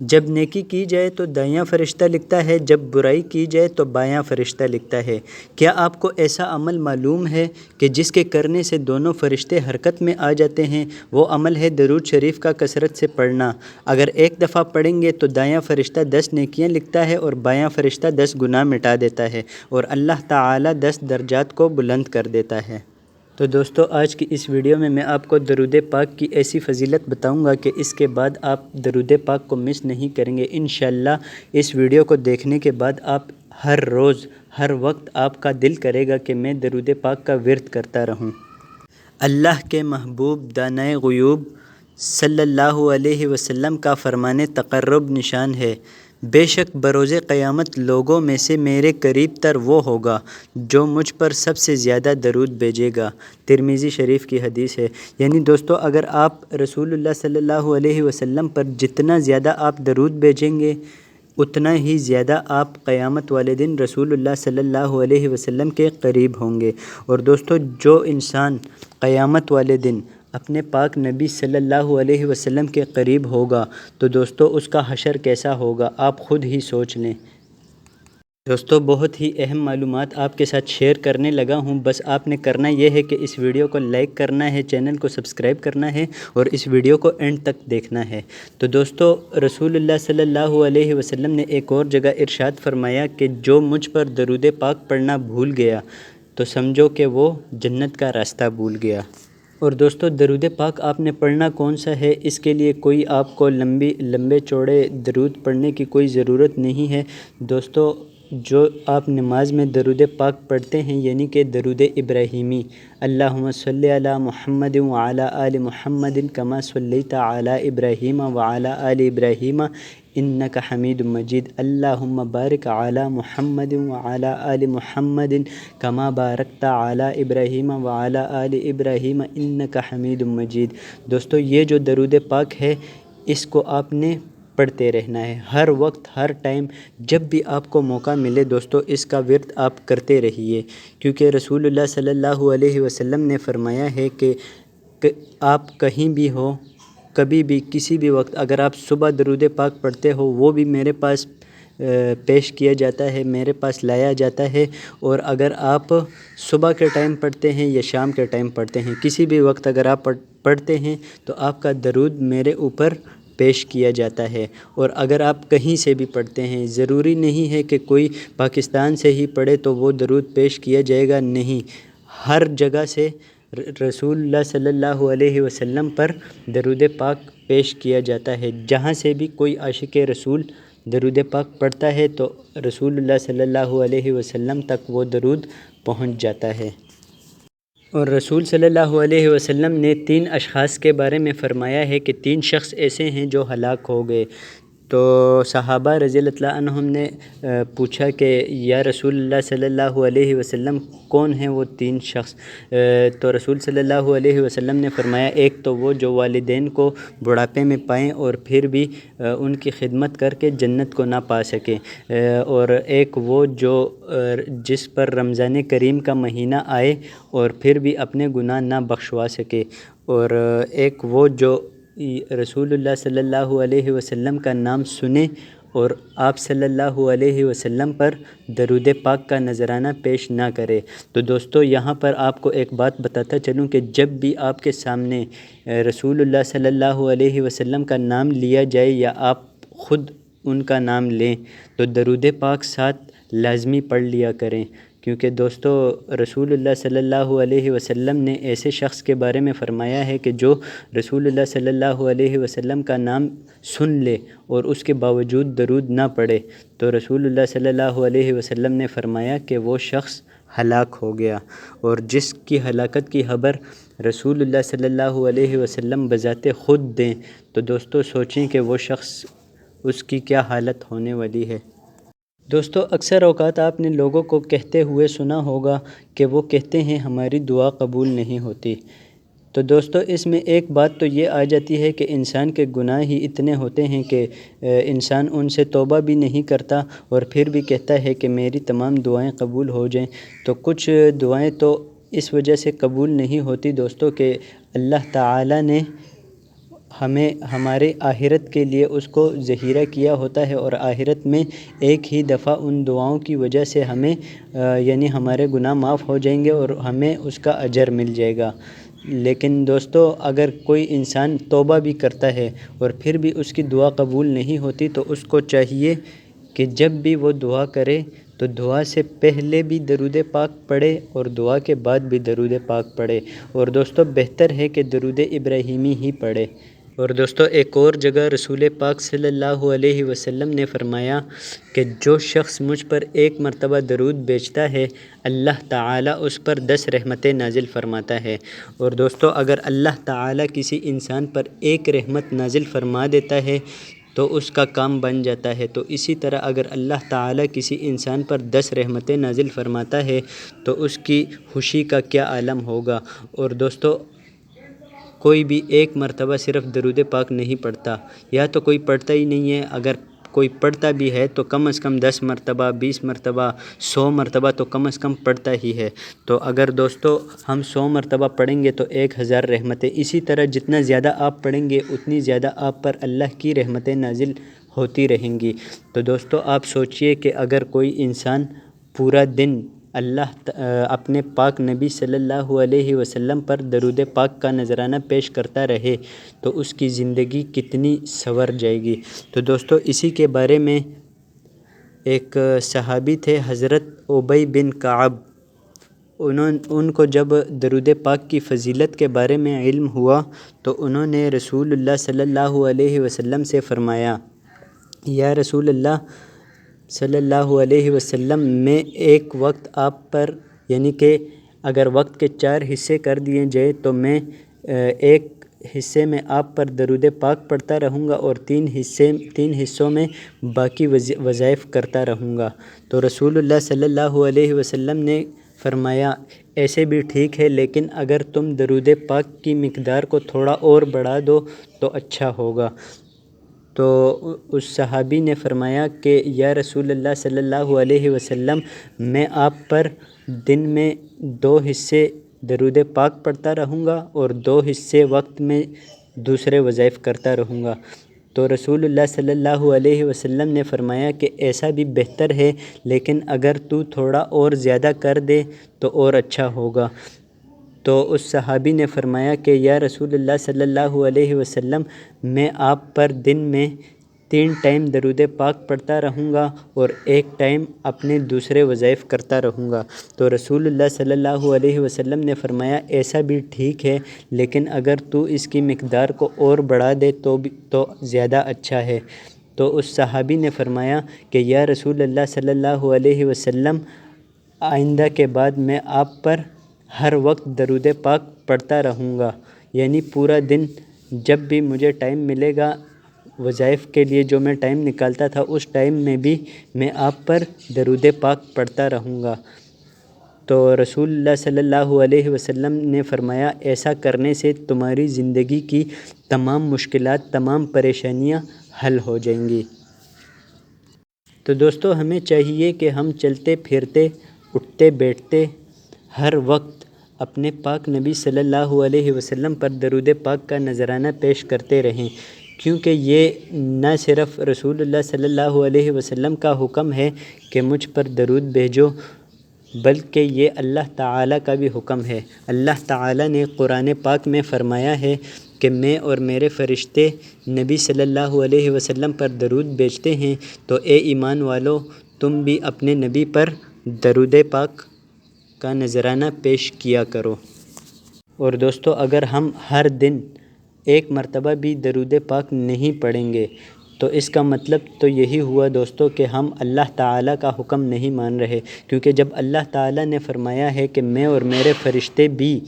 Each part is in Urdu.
جب نیکی کی جائے تو دایاں فرشتہ لکھتا ہے، جب برائی کی جائے تو بایاں فرشتہ لکھتا ہے۔ کیا آپ کو ایسا عمل معلوم ہے کہ جس کے کرنے سے دونوں فرشتے حرکت میں آ جاتے ہیں؟ وہ عمل ہے درود شریف کا کثرت سے پڑھنا۔ اگر ایک دفعہ پڑھیں گے تو دایاں فرشتہ 10 نیکیاں لکھتا ہے اور بایاں فرشتہ 10 گناہ مٹا دیتا ہے، اور اللہ تعالیٰ 10 درجات کو بلند کر دیتا ہے۔ تو دوستو، آج کی اس ویڈیو میں آپ کو درود پاک کی ایسی فضیلت بتاؤں گا کہ اس کے بعد آپ درود پاک کو مس نہیں کریں گے انشاءاللہ۔ اس ویڈیو کو دیکھنے کے بعد آپ ہر روز ہر وقت آپ کا دل کرے گا کہ میں درود پاک کا ورد کرتا رہوں۔ اللہ کے محبوب دانائے غیوب صلی اللہ علیہ وسلم کا فرمان تقرب نشان ہے، بے شک بروز قیامت لوگوں میں سے میرے قریب تر وہ ہوگا جو مجھ پر سب سے زیادہ درود بھیجے گا۔ ترمذی شریف کی حدیث ہے۔ یعنی دوستو، اگر آپ رسول اللہ صلی اللہ علیہ وسلم پر جتنا زیادہ آپ درود بھیجیں گے، اتنا ہی زیادہ آپ قیامت والے دن رسول اللہ صلی اللہ علیہ وسلم کے قریب ہوں گے۔ اور دوستو، جو انسان قیامت والے دن اپنے پاک نبی صلی اللہ علیہ وسلم کے قریب ہوگا تو دوستو اس کا حشر کیسا ہوگا آپ خود ہی سوچ لیں۔ دوستو، بہت ہی اہم معلومات آپ کے ساتھ شیئر کرنے لگا ہوں، بس آپ نے کرنا یہ ہے کہ اس ویڈیو کو لائک کرنا ہے، چینل کو سبسکرائب کرنا ہے اور اس ویڈیو کو اینڈ تک دیکھنا ہے۔ تو دوستو، رسول اللہ صلی اللہ علیہ وسلم نے ایک اور جگہ ارشاد فرمایا کہ جو مجھ پر درود پاک پڑھنا بھول گیا تو سمجھو کہ وہ جنت کا راستہ بھول گیا۔ اور دوستو، درود پاک آپ نے پڑھنا کون سا ہے، اس کے لیے کوئی آپ کو لمبے چوڑے درود پڑھنے کی کوئی ضرورت نہیں ہے۔ دوستو، جو آپ نماز میں درود پاک پڑھتے ہیں یعنی کہ درود ابراہیمی، اللہم صلی علی محمد وعلی آل محمد کما صلیت علی ابراہیم وعلی آل ابراہیم انک حمید مجید، اللہم بارک علی محمد وعلی آل محمد کما بارکت علی ابراہیم وعلی آل ابراہیم انک حمید مجید۔ دوستو، یہ جو درود پاک ہے اس کو آپ نے پڑھتے رہنا ہے ہر وقت ہر ٹائم، جب بھی آپ کو موقع ملے دوستو اس کا ورد آپ کرتے رہیے، کیونکہ رسول اللہ صلی اللہ علیہ وسلم نے فرمایا ہے کہ آپ کہیں بھی ہو، کبھی بھی کسی بھی وقت اگر آپ صبح درود پاک پڑھتے ہو وہ بھی میرے پاس پیش کیا جاتا ہے، میرے پاس لایا جاتا ہے، اور اگر آپ صبح کے ٹائم پڑھتے ہیں یا شام کے ٹائم پڑھتے ہیں، کسی بھی وقت اگر آپ پڑھتے ہیں تو آپ کا درود میرے اوپر پیش کیا جاتا ہے۔ اور اگر آپ کہیں سے بھی پڑھتے ہیں، ضروری نہیں ہے کہ کوئی پاکستان سے ہی پڑھے تو وہ درود پیش کیا جائے گا، نہیں، ہر جگہ سے رسول اللہ صلی اللہ علیہ وسلم پر درود پاک پیش کیا جاتا ہے۔ جہاں سے بھی کوئی عاشق رسول درود پاک پڑھتا ہے تو رسول اللہ صلی اللہ علیہ وسلم تک وہ درود پہنچ جاتا ہے۔ اور رسول صلی اللہ علیہ وسلم نے 3 اشخاص کے بارے میں فرمایا ہے کہ 3 شخص ایسے ہیں جو ہلاک ہو گئے۔ تو صحابہ رضی اللہ عنہم نے پوچھا کہ یا رسول اللہ صلی اللہ علیہ وسلم کون ہیں وہ 3 شخص؟ تو رسول صلی اللہ علیہ وسلم نے فرمایا ایک تو وہ جو والدین کو بڑھاپے میں پائیں اور پھر بھی ان کی خدمت کر کے جنت کو نہ پا سکیں، اور ایک وہ جو جس پر رمضان کریم کا مہینہ آئے اور پھر بھی اپنے گناہ نہ بخشوا سکے، اور ایک وہ جو رسول اللہ صلی اللہ علیہ وسلم کا نام سنے اور آپ صلی اللہ علیہ وسلم پر درود پاک کا نذرانہ پیش نہ کرے۔ تو دوستو، یہاں پر آپ کو ایک بات بتاتا چلوں کہ جب بھی آپ کے سامنے رسول اللہ صلی اللہ علیہ وسلم کا نام لیا جائے یا آپ خود ان کا نام لیں تو درود پاک ساتھ لازمی پڑھ لیا کریں، کیونکہ دوستو رسول اللہ صلی اللہ علیہ وسلم نے ایسے شخص کے بارے میں فرمایا ہے کہ جو رسول اللہ صلی اللہ علیہ وسلم کا نام سن لے اور اس کے باوجود درود نہ پڑھے تو رسول اللہ صلی اللہ علیہ وسلم نے فرمایا کہ وہ شخص ہلاک ہو گیا، اور جس کی ہلاکت کی خبر رسول اللہ صلی اللہ علیہ وسلم بذات خود دیں تو دوستو سوچیں کہ وہ شخص اس کی کیا حالت ہونے والی ہے۔ دوستو، اکثر اوقات آپ نے لوگوں کو کہتے ہوئے سنا ہوگا کہ وہ کہتے ہیں ہماری دعا قبول نہیں ہوتی۔ تو دوستو، اس میں ایک بات تو یہ آ جاتی ہے کہ انسان کے گناہ ہی اتنے ہوتے ہیں کہ انسان ان سے توبہ بھی نہیں کرتا اور پھر بھی کہتا ہے کہ میری تمام دعائیں قبول ہو جائیں۔ تو کچھ دعائیں تو اس وجہ سے قبول نہیں ہوتی دوستو کہ اللہ تعالیٰ نے ہمیں ہمارے آخرت کے لیے اس کو ذخیرہ کیا ہوتا ہے، اور آخرت میں ایک ہی دفعہ ان دعاؤں کی وجہ سے ہمیں یعنی ہمارے گناہ معاف ہو جائیں گے اور ہمیں اس کا اجر مل جائے گا۔ لیکن دوستو، اگر کوئی انسان توبہ بھی کرتا ہے اور پھر بھی اس کی دعا قبول نہیں ہوتی، تو اس کو چاہیے کہ جب بھی وہ دعا کرے تو دعا سے پہلے بھی درود پاک پڑھے اور دعا کے بعد بھی درود پاک پڑھے، اور دوستو بہتر ہے کہ درود ابراہیمی ہی پڑھے۔ اور دوستو ایک اور جگہ رسول پاک صلی اللہ علیہ وسلم نے فرمایا کہ جو شخص مجھ پر ایک مرتبہ درود بھیجتا ہے، اللہ تعالیٰ اس پر 10 رحمتیں نازل فرماتا ہے۔ اور دوستو اگر اللہ تعالیٰ کسی انسان پر ایک رحمت نازل فرما دیتا ہے تو اس کا کام بن جاتا ہے، تو اسی طرح اگر اللہ تعالیٰ کسی انسان پر 10 رحمتیں نازل فرماتا ہے تو اس کی خوشی کا کیا عالم ہوگا۔ اور دوستو کوئی بھی ایک مرتبہ صرف درود پاک نہیں پڑھتا، یا تو کوئی پڑھتا ہی نہیں ہے، اگر کوئی پڑھتا بھی ہے تو کم از کم 10 مرتبہ، 20 مرتبہ، 100 مرتبہ تو کم از کم پڑھتا ہی ہے۔ تو اگر دوستو ہم 100 مرتبہ پڑھیں گے تو 1000 رحمتیں، اسی طرح جتنا زیادہ آپ پڑھیں گے اتنی زیادہ آپ پر اللہ کی رحمتیں نازل ہوتی رہیں گی۔ تو دوستو آپ سوچئے کہ اگر کوئی انسان پورا دن اپنے پاک نبی صلی اللہ علیہ وسلم پر درود پاک کا نذرانہ پیش کرتا رہے تو اس کی زندگی کتنی سنور جائے گی۔ تو دوستو اسی کے بارے میں ایک صحابی تھے حضرت ابی بن کعب، ان کو جب درود پاک کی فضیلت کے بارے میں علم ہوا تو انہوں نے رسول اللہ صلی اللہ علیہ وسلم سے فرمایا، یا رسول اللہ صلی اللہ علیہ وسلم، میں ایک وقت آپ پر یعنی کہ اگر وقت کے 4 حصے کر دیے جائے تو میں ایک حصے میں آپ پر درود پاک پڑھتا رہوں گا اور 3 حصوں میں باقی وظائف کرتا رہوں گا۔ تو رسول اللہ صلی اللہ علیہ وسلم نے فرمایا، ایسے بھی ٹھیک ہے، لیکن اگر تم درود پاک کی مقدار کو تھوڑا اور بڑھا دو تو اچھا ہوگا۔ تو اس صحابی نے فرمایا کہ یا رسول اللہ صلی اللہ علیہ وسلم، میں آپ پر دن میں 2 حصے درود پاک پڑھتا رہوں گا اور 2 حصے وقت میں دوسرے وظائف کرتا رہوں گا۔ تو رسول اللہ صلی اللہ علیہ وسلم نے فرمایا کہ ایسا بھی بہتر ہے، لیکن اگر تو تھوڑا اور زیادہ کر دے تو اور اچھا ہوگا۔ تو اس صحابی نے فرمایا کہ یا رسول اللہ صلی اللہ علیہ وسلم، میں آپ پر دن میں 3 ٹائم درود پاک پڑھتا رہوں گا اور 1 ٹائم اپنے دوسرے وظائف کرتا رہوں گا۔ تو رسول اللہ صلی اللہ علیہ وسلم نے فرمایا، ایسا بھی ٹھیک ہے، لیکن اگر تو اس کی مقدار کو اور بڑھا دے تو زیادہ اچھا ہے۔ تو اس صحابی نے فرمایا کہ یا رسول اللہ صلی اللہ علیہ وسلم، آئندہ کے بعد میں آپ پر ہر وقت درود پاک پڑھتا رہوں گا، یعنی پورا دن جب بھی مجھے ٹائم ملے گا وظائف کے لیے، جو میں ٹائم نکالتا تھا اس ٹائم میں بھی میں آپ پر درود پاک پڑھتا رہوں گا۔ تو رسول اللہ صلی اللہ علیہ وسلم نے فرمایا، ایسا کرنے سے تمہاری زندگی کی تمام مشکلات، تمام پریشانیاں حل ہو جائیں گی۔ تو دوستو ہمیں چاہیے کہ ہم چلتے پھرتے، اٹھتے بیٹھتے ہر وقت اپنے پاک نبی صلی اللہ علیہ وسلم پر درود پاک کا نذرانہ پیش کرتے رہیں، کیونکہ یہ نہ صرف رسول اللہ صلی اللہ علیہ وسلم کا حکم ہے کہ مجھ پر درود بھیجو، بلکہ یہ اللہ تعالیٰ کا بھی حکم ہے۔ اللہ تعالیٰ نے قرآن پاک میں فرمایا ہے کہ میں اور میرے فرشتے نبی صلی اللہ علیہ وسلم پر درود بھیجتے ہیں، تو اے ایمان والو، تم بھی اپنے نبی پر درود پاک کا نذرانہ پیش کیا کرو۔ اور دوستو اگر ہم ہر دن 1 مرتبہ بھی درود پاک نہیں پڑھیں گے تو اس کا مطلب تو یہی ہوا دوستو کہ ہم اللہ تعالیٰ کا حکم نہیں مان رہے، کیونکہ جب اللہ تعالیٰ نے فرمایا ہے کہ میں اور میرے فرشتے بھی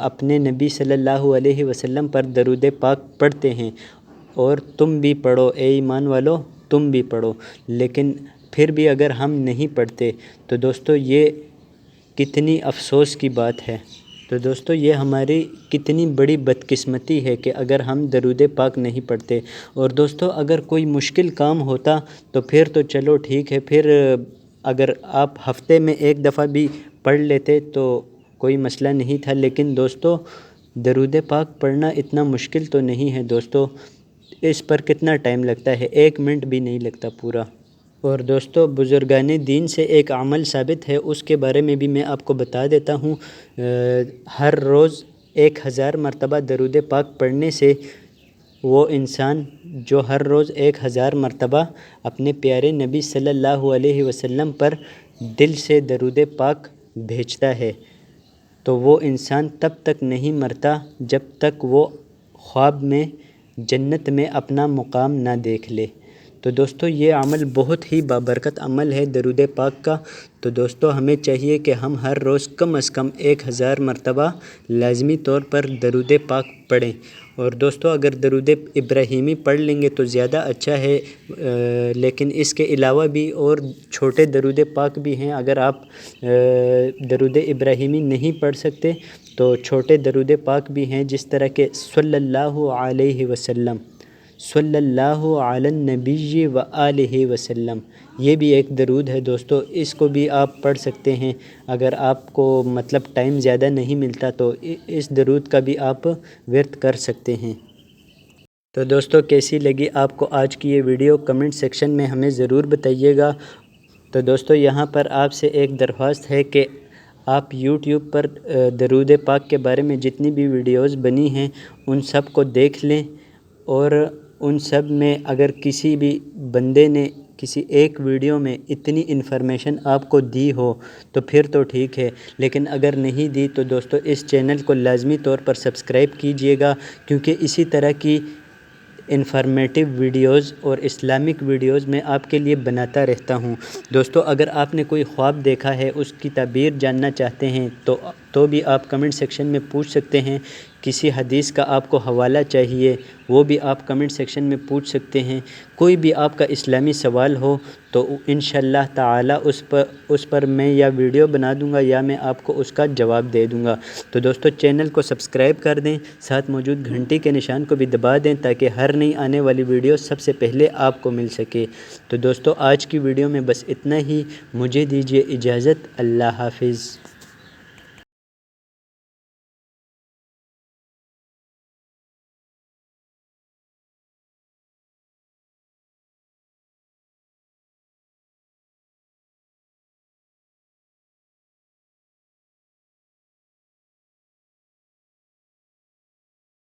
اپنے نبی صلی اللہ علیہ وسلم پر درود پاک پڑھتے ہیں، اور تم بھی پڑھو اے ایمان والو، تم بھی پڑھو، لیکن پھر بھی اگر ہم نہیں پڑھتے تو دوستو یہ کتنی افسوس کی بات ہے۔ تو دوستو یہ ہماری کتنی بڑی بدقسمتی ہے کہ اگر ہم درود پاک نہیں پڑھتے۔ اور دوستو اگر کوئی مشکل کام ہوتا تو پھر تو چلو ٹھیک ہے، پھر اگر آپ ہفتے میں 1 دفعہ بھی پڑھ لیتے تو کوئی مسئلہ نہیں تھا، لیکن دوستو درود پاک پڑھنا اتنا مشکل تو نہیں ہے دوستو، اس پر کتنا ٹائم لگتا ہے، 1 منٹ بھی نہیں لگتا پورا۔ اور دوستو بزرگان دین سے ایک عمل ثابت ہے، اس کے بارے میں بھی میں آپ کو بتا دیتا ہوں۔ ہر روز 1000 مرتبہ درود پاک پڑھنے سے وہ انسان جو ہر روز 1000 مرتبہ اپنے پیارے نبی صلی اللہ علیہ وسلم پر دل سے درود پاک بھیجتا ہے، تو وہ انسان تب تک نہیں مرتا جب تک وہ خواب میں جنت میں اپنا مقام نہ دیکھ لے۔ تو دوستو یہ عمل بہت ہی بابرکت عمل ہے درود پاک کا۔ تو دوستو ہمیں چاہیے کہ ہم ہر روز کم از کم 1000 مرتبہ لازمی طور پر درود پاک پڑھیں۔ اور دوستو اگر درود ابراہیمی پڑھ لیں گے تو زیادہ اچھا ہے، لیکن اس کے علاوہ بھی اور چھوٹے درود پاک بھی ہیں۔ اگر آپ درود ابراہیمی نہیں پڑھ سکتے تو چھوٹے درود پاک بھی ہیں، جس طرح کہ صلی اللہ علیہ وسلم، صلی اللہ علی النبی و آلہ وسلم، یہ بھی ایک درود ہے دوستو، اس کو بھی آپ پڑھ سکتے ہیں۔ اگر آپ کو مطلب ٹائم زیادہ نہیں ملتا تو اس درود کا بھی آپ ورد کر سکتے ہیں۔ تو دوستو کیسی لگی آپ کو آج کی یہ ویڈیو، کمنٹ سیکشن میں ہمیں ضرور بتائیے گا۔ تو دوستو یہاں پر آپ سے ایک درخواست ہے کہ آپ یوٹیوب پر درود پاک کے بارے میں جتنی بھی ویڈیوز بنی ہیں ان سب کو دیکھ لیں، اور ان سب میں اگر کسی بھی بندے نے کسی ایک ویڈیو میں اتنی انفارمیشن آپ کو دی ہو تو پھر تو ٹھیک ہے، لیکن اگر نہیں دی تو دوستو اس چینل کو لازمی طور پر سبسکرائب کیجئے گا، کیونکہ اسی طرح کی انفارمیٹیو ویڈیوز اور اسلامک ویڈیوز میں آپ کے لیے بناتا رہتا ہوں۔ دوستو اگر آپ نے کوئی خواب دیکھا ہے، اس کی تعبیر جاننا چاہتے ہیں تو بھی آپ کمنٹ سیکشن میں پوچھ سکتے ہیں۔ کسی حدیث کا آپ کو حوالہ چاہیے وہ بھی آپ کمنٹ سیکشن میں پوچھ سکتے ہیں۔ کوئی بھی آپ کا اسلامی سوال ہو تو انشاءاللہ تعالی اس پر میں یا ویڈیو بنا دوں گا یا میں آپ کو اس کا جواب دے دوں گا۔ تو دوستو چینل کو سبسکرائب کر دیں، ساتھ موجود گھنٹی کے نشان کو بھی دبا دیں تاکہ ہر نئی آنے والی ویڈیو سب سے پہلے آپ کو مل سکے۔ تو دوستو آج کی ویڈیو میں بس اتنا ہی، مجھے دیجیے اجازت، اللہ حافظ۔